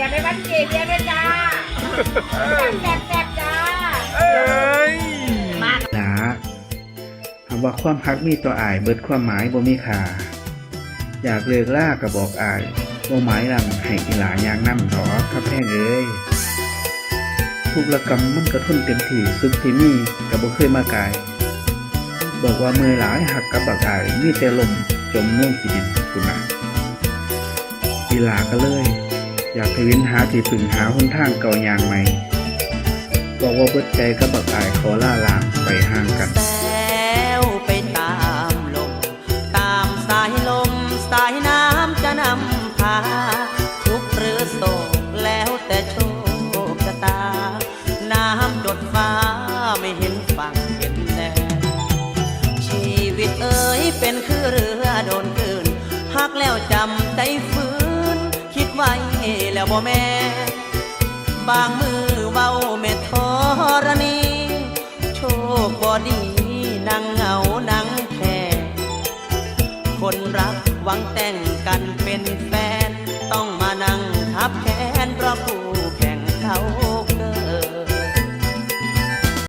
บียร์ไปบ้านเจเบียร์ด้วยจ้าแซ่บจ้าหนาคำว่าความฮักมีต่ออายเบิดความหมายบ่มีค่าอยากเลิกล่าก็บอกอายบ่หมายหลังให้อีหลายางนำดอกครับแพงเอ้ยทุกละกรรมมันก็ทนเต็มที่สุขที่มีก็บ่เคยมากายบอกว่ามือหลายหักกับบักอายมีแต่ลมจมลงที่ดินคุณนะอีหลาก็เลยอยากไปวินหาที่พึ่งหาหนทางเก่าอย่างใหม่บอกว่าเบิดใจกับบักอายขอล่าลางไปห่างกันแล้วไปตามลมตามสายลมสายน้ำจะนำพาทุกข์หรือโศกแล้วแต่โชคชะตาน้ำหยดฟ้าไม่เห็นฝั่งเห็นแดนชีวิตเอ๋ยเป็นคือเรือโดนเกินหักแล้วจำใจฟื้นคิดไว้แล้วบ่แม่บางมือเบาเม็ดธรณีโชคบ่ดีนั่งเหงานั่งแค่คนรักหวังแต่งกันเป็นแฟ